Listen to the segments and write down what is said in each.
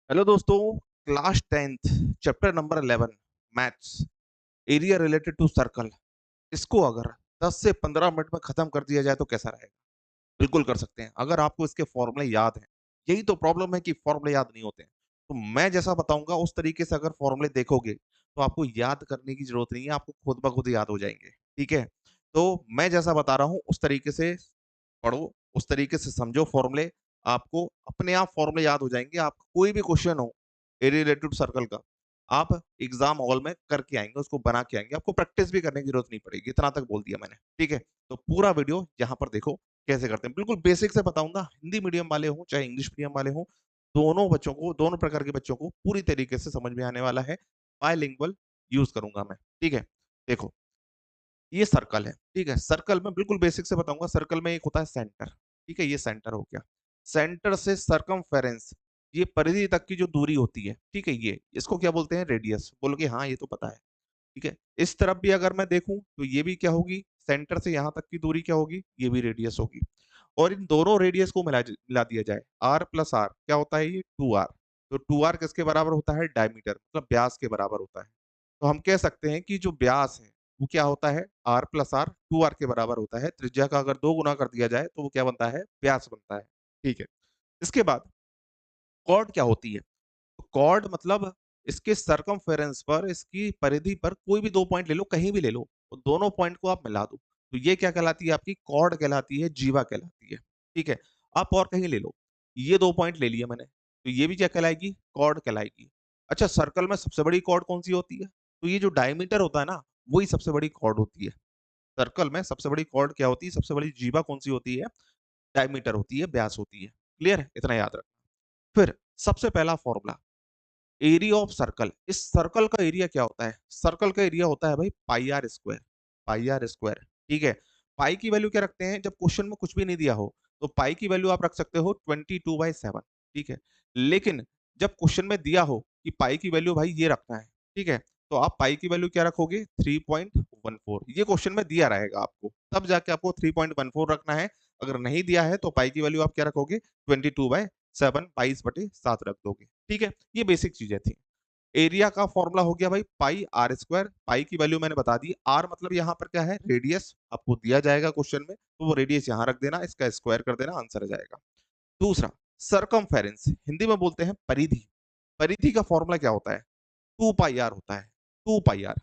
Hello दोस्तों। Class 10th chapter number 11 maths area related to circle. इसको अगर 10 से 15 मिनट में खत्म कर दिया जाए तो कैसा रहेगा? बिल्कुल कर सकते हैं अगर आपको इसके फॉर्मूले याद हैं। यही तो प्रॉब्लम है कि फॉर्मूले याद नहीं होते हैं। तो मैं जैसा बताऊंगा उस तरीके से अगर फॉर्मूले देखोगे तो आपको याद करने की जरूरत नहीं है, आपको खुद ब खुद याद हो जाएंगे। ठीक है, तो मैं जैसा बता रहा हूँ उस तरीके से पढ़ो, उस तरीके से समझो फॉर्मूले। आपको अपने आप फॉर्मूले याद हो जाएंगे। आपका कोई भी क्वेश्चन हो एरिया रिलेटेड सर्कल का, आप एग्जाम हॉल में करके आएंगे, उसको बना के आएंगे, आपको प्रैक्टिस भी करने की जरूरत नहीं पड़ेगी। इतना तक बोल दिया मैंने। ठीक है, तो पूरा वीडियो यहाँ पर देखो कैसे करते हैं। बिल्कुल बेसिक से बताऊंगा, हिंदी मीडियम वाले हो चाहे इंग्लिश मीडियम वाले हो, दोनों बच्चों को, दोनों प्रकार के बच्चों को पूरी तरीके से समझ में आने वाला है। बायलिंगुअल यूज करूंगा मैं। ठीक है, देखो ये सर्कल है। ठीक है, सर्कल में बिल्कुल बेसिक से बताऊंगा। सर्कल में एक होता है सेंटर। ठीक है, ये सेंटर हो गया। सेंटर से सरकमफेरेंस, ये परिधि तक की जो दूरी होती है, ठीक है, ये इसको क्या बोलते हैं? रेडियस। बोलोगे हाँ ये तो पता है। ठीक है, इस तरफ भी अगर मैं देखूं तो ये भी क्या होगी? सेंटर से यहां तक की दूरी क्या होगी? ये भी रेडियस होगी। और इन दोनों रेडियस को मिला दिया जाए, आर प्लस आर क्या होता है? ये 2r। तो 2r किसके बराबर होता है? डायमीटर, मतलब व्यास के बराबर होता है। तो हम कह सकते हैं कि जो व्यास है वो क्या होता है? आर प्लस आर, 2r के बराबर होता है। त्रिज्या का अगर दो गुना कर दिया जाए तो वो क्या बनता है? व्यास बनता है। ठीक है, इसके बाद कॉर्ड क्या होती है? तो कॉर्ड मतलब इसके सरकमफेरेंस पर, इसकी परिधि पर कोई भी दो पॉइंट ले लो, कहीं भी ले लो, तो दोनों पॉइंट को आप मिला दो तो ये क्या कहलाती है? आपकी कॉर्ड कहलाती है, जीवा कहलाती है। ठीक है, आप और कहीं ले लो, ये दो पॉइंट ले लिया मैंने, तो ये भी क्या कहलाएगी? कॉर्ड कहलाएगी। अच्छा, सर्कल में सबसे बड़ी कॉर्ड कौन सी होती है? तो ये जो डायमीटर होता है ना, वही सबसे बड़ी कॉर्ड होती है। सर्कल में सबसे बड़ी कॉर्ड क्या होती है? सबसे बड़ी जीवा कौन सी होती है? डायमीटर होती है, व्यास होती है। क्लियर है? इतना याद रखना। फिर सबसे पहला फॉर्मूला, एरिया ऑफ सर्कल। इस सर्कल का एरिया क्या होता है? सर्कल का एरिया होता है भाई pi r square. Pi r square. ठीक है, पाई की वैल्यू क्या रखते हैं? जब क्वेश्चन में कुछ भी नहीं दिया हो तो पाई की वैल्यू आप रख सकते हो 22/7। ठीक है, लेकिन जब क्वेश्चन में दिया हो कि पाई की वैल्यू भाई ये रखना है, ठीक है, तो आप पाई की वैल्यू क्या रखोगे? 3.14। ये क्वेश्चन में दिया रहेगा आपको, तब जाके आपको 3.14 रखना है। अगर नहीं दिया है तो पाई की वैल्यू आप क्या रखोगे? 22/7, 22/7 रख दोगे। ठीक है, ये बेसिक चीजें थी। एरिया का फॉर्मूला हो गया भाई पाई आर स्क्वायर। पाई की वैल्यू मैंने बता दी। आर मतलब यहाँ पर क्या है? रेडियस। आपको दिया जाएगा क्वेश्चन में तो वो रेडियस यहाँ रख देना, इसका स्क्वायर कर देना, आंसर आ जाएगा। दूसरा, सरकमफेरेंस, हिंदी में बोलते हैं परिधि। परिधि का फॉर्मूला क्या होता है? 2 पाई आर होता है। 2 पाई आर,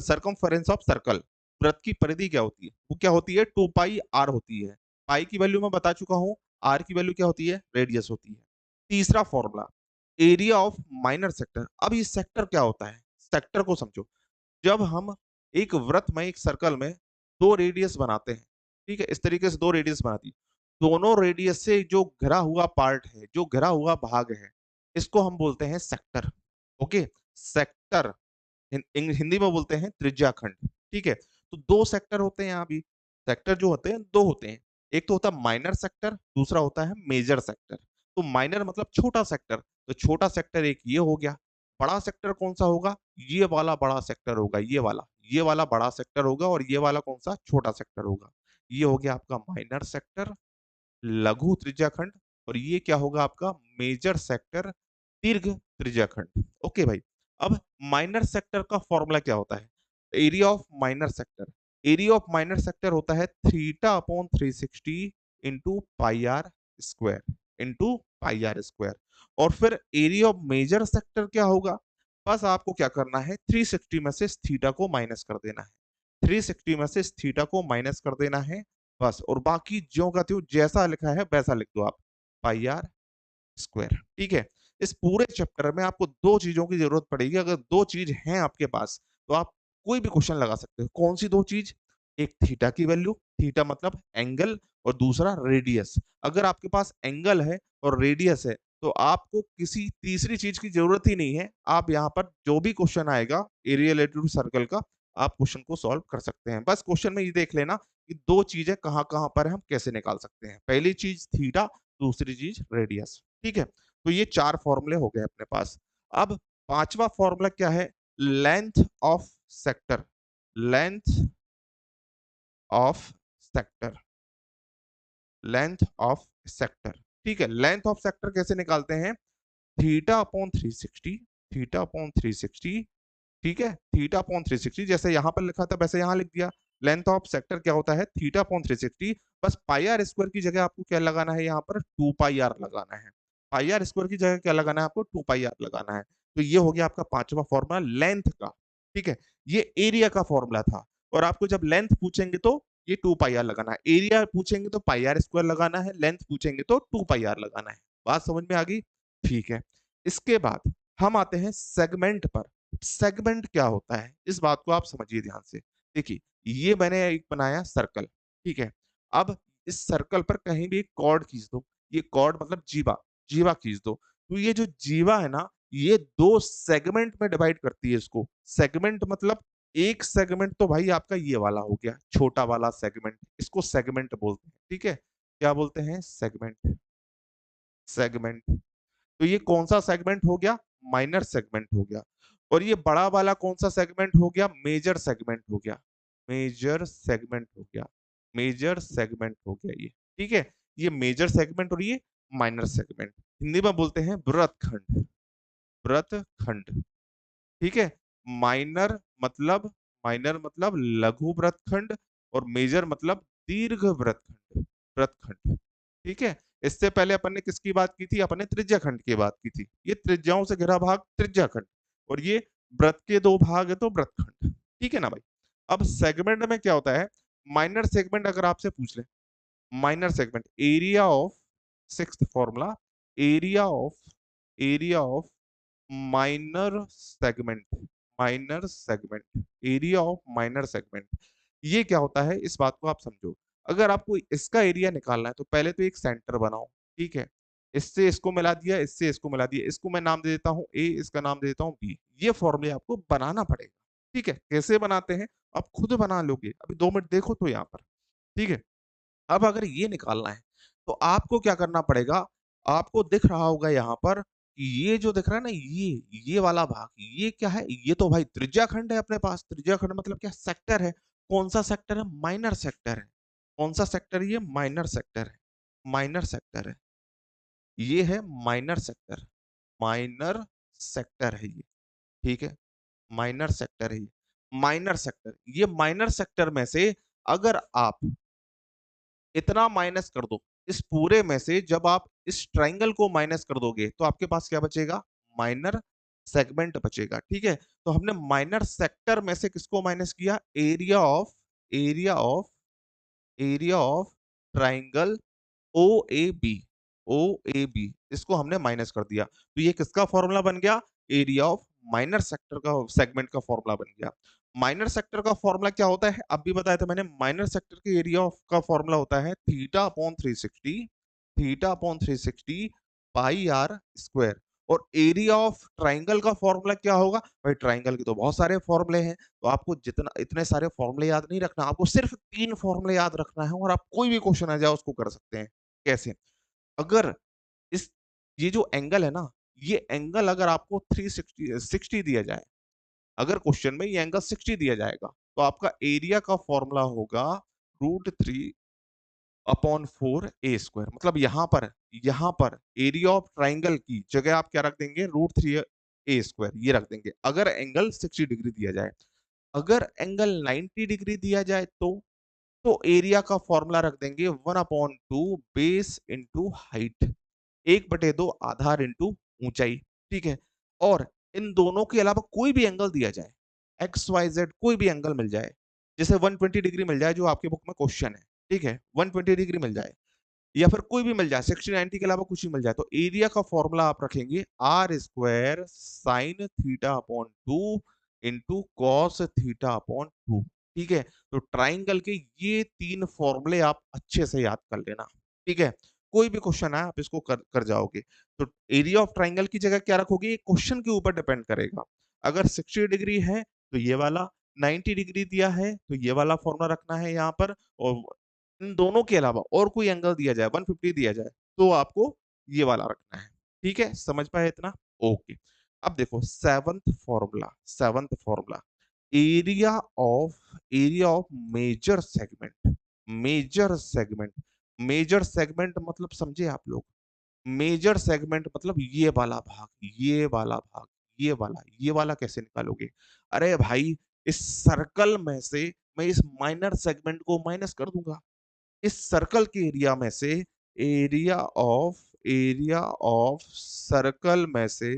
सरकमफेरेंस ऑफ सर्कल। वृत्त की परिधि क्या होती है? वो क्या होती है? 2 पाई आर होती है। पाई की वैल्यू मैं बता चुका हूं, आर की वैल्यू क्या होती है? रेडियस होती है। तीसरा formula, area of minor sector. अब ये सेक्टर क्या होता है? सेक्टर को समझो। जब हम एक वृत्त में, एक सर्कल में दो रेडियस बनाते हैं, ठीक है, इस तरीके से दो रेडियस बनाती है, दोनों रेडियस से जो घिरा हुआ पार्ट है, जो घिरा हुआ भाग है, इसको हम बोलते हैं सेक्टर। ओके, सेक्टर हिंदी में बोलते हैं त्रिज्याखंड। ठीक है, तो दो सेक्टर होते हैं यहाँ भी। सेक्टर जो होते हैं दो होते हैं, एक तो होता है माइनर सेक्टर, दूसरा होता है मेजर सेक्टर। तो माइनर मतलब छोटा सेक्टर, तो छोटा सेक्टर एक ये हो गया। बड़ा सेक्टर कौन सा होगा? ये वाला बड़ा सेक्टर होगा, ये वाला बड़ा सेक्टर होगा, और ये वाला कौन सा? छोटा सेक्टर होगा। ये हो गया आपका माइनर सेक्टर, लघु त्रिज्याखंड। और ये क्या होगा आपका? मेजर सेक्टर, दीर्घ त्रिज्याखंड। ओके भाई, अब माइनर सेक्टर का फॉर्मूला क्या होता है? Area of minor sector. Area of minor sector होता है θ/360 into pi r square, into pi r square. और फिर एरिया ऑफ मेजर सेक्टर क्या होगा? बस आपको क्या करना है? 360 में से थीटा को माइनस कर देना है। 360 में से थीटा को माइनस कर देना है बस। और बाकी ज्यो का त्यों जैसा लिखा है वैसा लिख दो आप, पाई आर स्क्वायर। ठीक है, इस पूरे चैप्टर में आपको दो चीजों की जरूरत पड़ेगी। अगर दो चीज हैं आपके पास तो आप कोई भी क्वेश्चन लगा सकते हो। कौन सी दो चीज? एक थीटा की वैल्यू, थीटा मतलब एंगल, और दूसरा रेडियस। अगर आपके पास एंगल है और रेडियस है तो आपको किसी तीसरी चीज की जरूरत ही नहीं है। आप यहाँ पर जो भी क्वेश्चन आएगा एरिया रिलेटेड टू सर्कल का, आप क्वेश्चन को सॉल्व कर सकते हैं। बस क्वेश्चन में ये देख लेना कि दो चीजें कहाँ कहाँ पर हम कैसे निकाल सकते हैं। पहली चीज थीटा, दूसरी चीज रेडियस। ठीक है, तो ये चार फॉर्मूले हो गए अपने पास। अब पांचवा फॉर्मूला क्या है? Length of sector. Length of sector, length of sector. ठीक है, लेंथ ऑफ सेक्टर कैसे निकालते हैं? थीटा अपॉन 360, थीटा अपॉन 360, ठीक है, थीटा अपॉन 360 जैसे यहां पर लिखा था वैसे यहां लिख दिया। लेंथ ऑफ सेक्टर क्या होता है, थीटा अपॉन 360। बस पाई आर स्क्वायर की जगह आपको क्या लगाना है, यहाँ पर 2 पाई आर लगाना है। पाई आर स्क्वायर की जगह क्या लगाना है आपको, 2 पाई आर लगाना है। तो ये हो गया आपका पांचवा फॉर्मूला लेंथ का। ठीक है, ये एरिया का फॉर्मूला था। और आपको जब लेंथ पूछेंगे तो ये 2 पाई आर लगाना है, एरिया पूछेंगे तो पाई आर स्क्वायर लगाना है, लेंथ पूछेंगे तो 2 पाई आर लगाना है। बात समझ में आ गई? ठीक है, इसके बाद हम आते हैं सेगमेंट पर। सेगमेंट क्या होता है, इस बात को आप समझिए ध्यान से। देखिए, ये मैंने एक बनाया सर्कल, ठीक है। अब इस सर्कल पर कहीं भी एक कॉर्ड खींच दो, ये कॉर्ड मतलब जीवा, जीवा खींच दो। तो ये जो जीवा है ना, ये दो सेगमेंट में डिवाइड करती है इसको। सेगमेंट मतलब एक सेगमेंट तो भाई आपका ये वाला हो गया, छोटा वाला सेगमेंट, इसको सेगमेंट बोलते हैं। ठीक है, क्या बोलते हैं, सेगमेंट, सेगमेंट। तो ये कौन सा सेगमेंट हो गया, माइनर सेगमेंट हो गया। और ये बड़ा वाला कौन सा सेगमेंट हो गया, मेजर सेगमेंट हो गया, मेजर सेगमेंट हो गया, मेजर सेगमेंट हो गया ये। ठीक है, ये मेजर सेगमेंट और ये माइनर सेगमेंट। हिंदी में बोलते हैं वृत्तखंड, वृत्तखंड। ठीक है, माइनर मतलब, माइनर मतलब लघु वृत्तखंड, और मेजर मतलब दीर्घ वृत्तखंड, वृत्तखंड। ठीक है, इससे पहले अपन ने किसकी बात की थी, अपन ने त्रिज्या खंड की बात की थी। ये त्रिज्याओं से घिरा भाग त्रिज्या खंड, और ये वृत्त के दो भाग है तो वृत्तखंड। ठीक है ना भाई। अब सेगमेंट में क्या होता है, माइनर सेगमेंट अगर आपसे पूछ ले, minor segment area of, sixth formula, area of, area of minor segment, minor segment, area of minor segment. ये क्या होता है, इस बात को आप समझो। अगर आपको इसका एरिया निकालना है तो पहले तो एक सेंटर बनाओ। ठीक है, इससे इसको मिला दिया, इससे इसको मिला दिया, इसको मैं नाम दे देता हूं ए, इसका नाम दे देता हूं बी। ये फॉर्मूले आपको बनाना पड़ेगा। ठीक है, कैसे बनाते हैं आप खुद बना लोगे, अभी 2 मिनट देखो तो यहाँ पर। ठीक है, अब अगर ये निकालना है तो आपको क्या करना पड़ेगा, आपको दिख रहा होगा यहाँ पर कि ये जो दिख रहा है ना, ये वाला भाग, ये क्या है, ये तो भाई त्रिज्या खंड है अपने पास। त्रिज्या खंड मतलब क्या, सेक्टर है। कौन सा सेक्टर है, माइनर सेक्टर है। कौन सा सेक्टर, ये माइनर सेक्टर है, माइनर सेक्टर है, ये है माइनर सेक्टर, माइनर सेक्टर है ये। ठीक है, माइनर सेक्टर है ये, माइनर सेक्टर। ये माइनर सेक्टर में से अगर आप इतना माइनस कर दो, इस पूरे में से जब आप इस ट्राइंगल को माइनस कर दोगे तो आपके पास क्या बचेगा, माइनर सेगमेंट बचेगा। ठीक है, तो हमने माइनर सेक्टर में से किसको माइनस किया, area of, area of, area of triangle O A B, O A B, इसको हमने माइनस कर दिया। तो ये किसका फॉर्मूला बन गया, एरिया ऑफ माइनर सेक्टर का, सेगमेंट का फॉर्मूला बन गया। माइनर सेक्टर का फॉर्मूला क्या होता है, अब भी बताया था मैंने। माइनर सेक्टर के एरिया ऑफ का फॉर्मूला होता है theta upon 360, theta upon 360 pi r square. और एरिया ऑफ ट्राइंगल का फॉर्मूला क्या होगा भाई, ट्राइंगल के तो बहुत सारे फॉर्मूले हैं, तो आपको जितना, इतने सारे फॉर्मूले याद नहीं रखना, आपको सिर्फ 3 फॉर्मूले याद रखना है और आप कोई भी क्वेश्चन आ जाए उसको कर सकते हैं। कैसे, अगर इस, ये जो एंगल है ना, ये एंगल अगर आपको 360 60 दिया जाए, अगर क्वेश्चन में ये एंगल 60 दिया जाएगा तो आपका एरिया का फॉर्मूला होगा √3/4 ए स्क्वायर। मतलब यहां पर एरिया ऑफ ट्राइंगल की जगह आप क्या रख देंगे, √3 ए स्क्वायर ये रख देंगे, अगर एंगल 60 डिग्री दिया जाए। अगर एंगल 90 डिग्री दिया जाए तो एरिया का फॉर्मूला रख देंगे 1/2 बेस इंटू हाइट, 1/2 आधार इंटू ऊंचाई। ठीक है, और इन दोनों के अलावा कोई भी एंगल दिया जाए, एक्स वाई जेड कोई भी एंगल मिल जाए, जैसे 120 डिग्री मिल जाए जो आपके बुक में क्वेश्चन है। ठीक है, 120 डिग्री मिल जाए, या फिर कोई भी मिल जाए, 60 90 के अलावा कुछ ही मिल जाए, तो एरिया का फॉर्मूला आप रखेंगे r square sine theta upon 2 into cos theta upon 2। ठीक है, तो ट्राइंगल के ये 3 फॉर्मूले आप अच्छे से याद कर लेना। ठीक है, कोई भी क्वेश्चन है आप इसको कर जाओगे। तो एरिया ऑफ ट्राइंगल की जगह क्या रखोगे, ये क्वेश्चन के ऊपर डिपेंड करेगा। अगर 60 डिग्री है तो ये वाला, 90 डिग्री दिया है तो ये वाला फॉर्मूला रखना है यहाँ पर, और इन दोनों के अलावा और कोई एंगल दिया जाए, 150 दिया जाए, तो आपको ये वाला रखना है। ठीक है, समझ पाए इतना? ओके। अब देखो seventh formula, seventh formula, area of, area of major segment, major segment, major segment मतलब समझे आप लोग, मेजर सेगमेंट मतलब ये वाला भाग, ये वाला भाग, ये वाला कैसे निकालोगे? अरे भाई, इस सर्कल में से मैं इस माइनर सेगमेंट को माइनस कर दूँगा। इस सर्कल के एरिया में से एरिया ऑफ सर्कल में से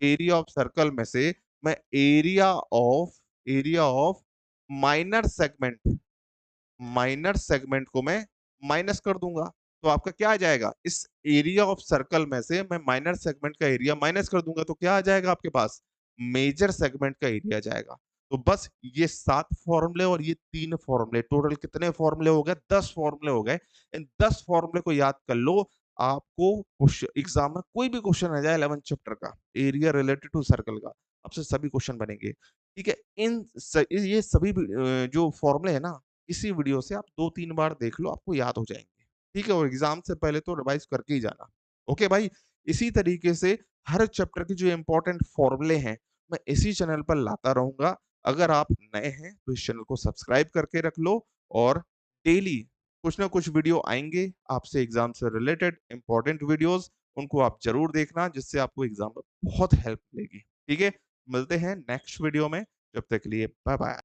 एरिया ऑफ सर्कल में से मैं area of minor segment minor segment को मैं माइनस कर दूंगा। तो आपका क्या आ जाएगा? इस एरिया ऑफ सर्कल में से मैं माइनर सेगमेंट का एरिया माइनस कर दूंगा तो क्या आ जाएगा आपके पास? मेजर सेगमेंट का एरिया आ जाएगा। तो बस ये 7 फॉर्मूले और ये 3 फॉर्मूले, टोटल कितने फॉर्मूले हो गए? 10 फॉर्मूले हो गए। इन 10 फॉर्मूले को याद कर लो। आपको एग्जाम में कोई भी क्वेश्चन आ जाए 11 चैप्टर का, एरिया रिलेटेड टू सर्कल का, आपसे सभी क्वेश्चन बनेंगे। ठीक है? ये सभी जो फॉर्मूले है ना, इसी वीडियो से आप 2-3 बार देख लो, आपको याद हो जाएँगे। ठीक है? और एग्ज़ाम से पहले तो रिवाइज़ करके ही जाना। ओके भाई? इसी तरीके से हर चैप्टर के जो इम्पोर्टेंट फ़ॉर्मूले हैं, मैं इसी चैनल पर लाता रहूँगा। अगर आप नए हैं, तो इस चैनल को सब्सक्राइब करके रख लो और डेली कुछ ना कुछ वीडियो आएँगे आपसे एग्ज़ाम से रिलेटेड इम्पोर्टेंट वीडियोज़, उनको आप ज़रूर देखना, जिससे आपको एग्ज़ाम में बहुत हेल्प मिलेगी। ठीक है? मिलते हैं नेक्स्ट वीडियो में, तब तक के लिए बाय-बाय।